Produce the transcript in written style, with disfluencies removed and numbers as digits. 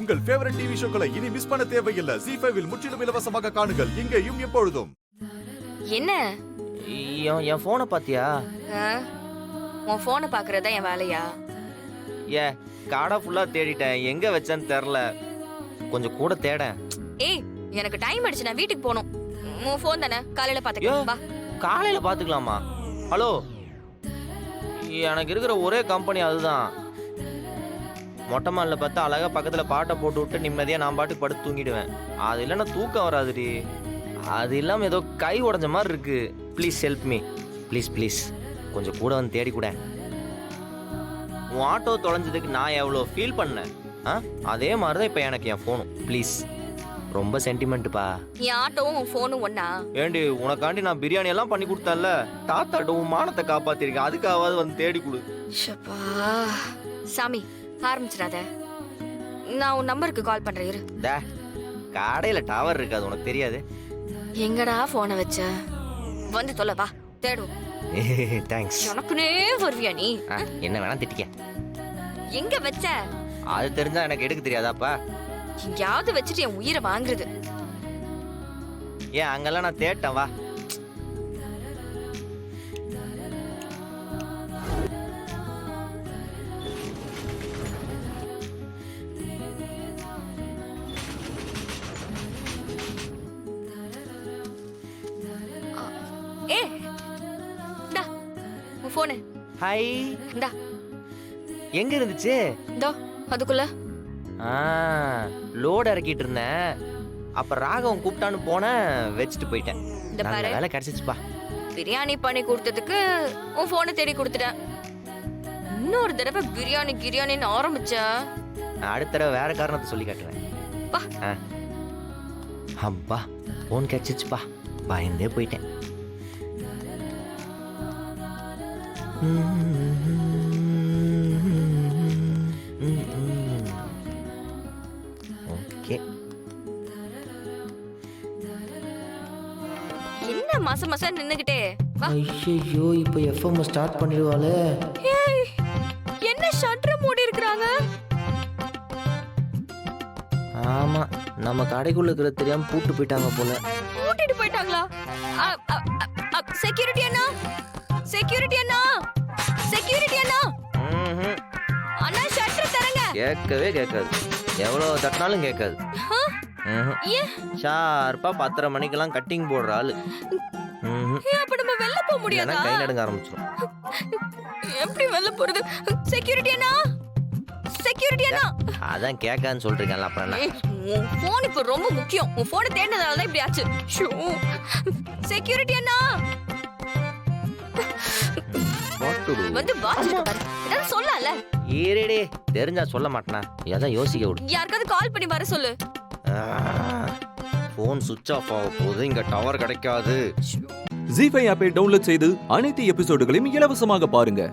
உங்கள் favourite TV ஷோக்களை இனி miss பண்ண தேவையில்லை. ZEE5 இல் முற்றிலும் இலவசமாக காணுங்கள். இங்கேயும் எப்பொழுதும். என்ன என் போனை பாத்தியா? உன் போனை பாக்குறதா என் வேலையா? காடை ஃபுல்லா தேடிட்டேன், எங்க வச்சேன்னு தெரியல. கொஞ்சம் கூட தேட. ஏய், எனக்கு டைம் ஆயிடுச்சு, நான் வீட்டுக்கு போகணும். உன் போன் தானே, காலையில பாத்துக்கலாம். வா. காலையில பாத்துக்கலாமா? ஹலோ, எனக்கு இருக்கிற ஒரே கம்பெனி அதுதான். மொட்டை மாலில் பார்த்தா அழகா பக்கத்துல பாட்டை போட்டு விட்டு நிம்மதியா நான் பாட்டுக்கு படுத்து தூங்கிடுவேன். அது இல்லைன்னா தூக்கம் வராதுடி. அது இல்லாம ஏதோ கை உடஞ்ச மாதிரி இருக்கு. Please help me, please please. கொஞ்சம் கூட வந்து தேடி கூட. உன் ஆட்டோ தொலைஞ்சதுக்கு நான் எவ்வளோ ஃபீல் பண்ணேன், அதே மாதிரி தான் இப்போ எனக்கு என் ஃபோனும். ப்ளீஸ், ரொம்ப சென்டிமெண்ட்டுப்பா. என் ஆட்டோவும் உன் ஃபோனும் ஒண்ணா? ஏண்டி, உனக்காண்டி நான் பிரியாணி எல்லாம் பண்ணி கொடுத்தேன்ல, தாத்தாட்ட உன் மானத்தை காப்பாத்திருக்கேன், அதுக்காவது வந்து தேடி கொடு. ஷப்பா சாமி, ஆரம்பிச்சிடாத. நான் உன் நம்பருக்கு கால் பண்றேன் இரு. கடையில டவர் இருக்காது, உனக்கு தெரியாது. எங்கடா போனை வச்ச? வந்து தொலை, வா தேடும். தேங்க்ஸ். எனக்குனே வருவியா நீ? என்ன வேணா திட்டிக்க. எங்க வச்ச? அது தெரிஞ்சா எனக்கு எடுக்க தெரியாதாப்பா? எங்கயாவது வச்சுட்டு என் உயிரை வாங்குறது. ஏன் அங்கெல்லாம் நான் தேட்டேன், வா. ஏ டா உன் போன். ஹாய். டா. எங்க இருந்துச்சு? டா அதுக்குள்ள. லோட் இறக்கிட்டு இருந்தேன். அப்ப ராகவன் கூப்பிட்டான்னு போனேன், வச்சுட்டு போயிட்டேன். இந்த பாரு, வேலை கிடைச்சிச்சுப்பா. பிரியாணி பண்ணி கொடுத்ததுக்கு உன் போனை தேடி கொடுத்துட்டேன். இன்னொரு தடவை பிரியாணி கிரியாணின்னு ஆரம்பிச்சா அடுத்த தடவை வேற காரணத்தை சொல்லி காட்டுறேன். அப்பா போன் கிடைச்சிச்சுப்பா, பயந்தே போயிட்டேன். ஓகே. என்ன மாசம் மாசம் நின்னுகிட்டே? ஐயோ, இப்போ எஃப்எம் ஸ்டார்ட் பண்ணிடுவாளே. என்ன ஷட்டர் மூடி இருக்கறாங்க? ஆமா, நம்ம கடைக்குள்ள இருக்கிற தெரியாம பூட்டு போயிட்டாங்க போல. பூட்டிட்டு போயிட்டாங்களா? செக்யூரிட்டி அண்ணா, செக்யூரிட்டி அண்ணா, செக்யூரிட்டி அண்ணா. அண்ணா ஷட்டர் தரங்க. கேட்கவே கேட்காது, எவ்வளவு தட்டினாலும் கேட்காது. ஷார்ப்பா 10:30 மணிக்கெல்லாம் கட்டிங் போடுற ஆளு. அப்ப நம்ம வெளில போக முடியாதா? கை நடுங்க ஆரம்பிச்சிடும். எப்படி வெளில போறது? செக்யூரிட்டி அண்ணா, செக்யூரிட்டி அண்ணா. அதான் கேட்கான்னு சொல்றீங்கல்ல, அப்புறம் என்ன? உன் போன் இப்ப ரொம்ப முக்கியம். உன் போனை தேடினதால தான் இப்படி ஆச்சு. செக்யூரிட்டி அண்ணா வந்து வாட்ச் பாரு. ஏதாவது சொல்லல. ஏறேடே, தெரிஞ்சா சொல்ல மாட்டேனா? எதை யோசிக்க விடு. யாருக்காவது கால் பண்ணி வர சொல்லு. போன் சுவிட்ச் ஆஃப் ஆக போகுது, இங்க டவர் கிடைக்காது. ZEE5 ஆப்பை டவுன்லோட் செய்து அனைத்து எபிசோடுகளையும் இலவசமாக பாருங்க.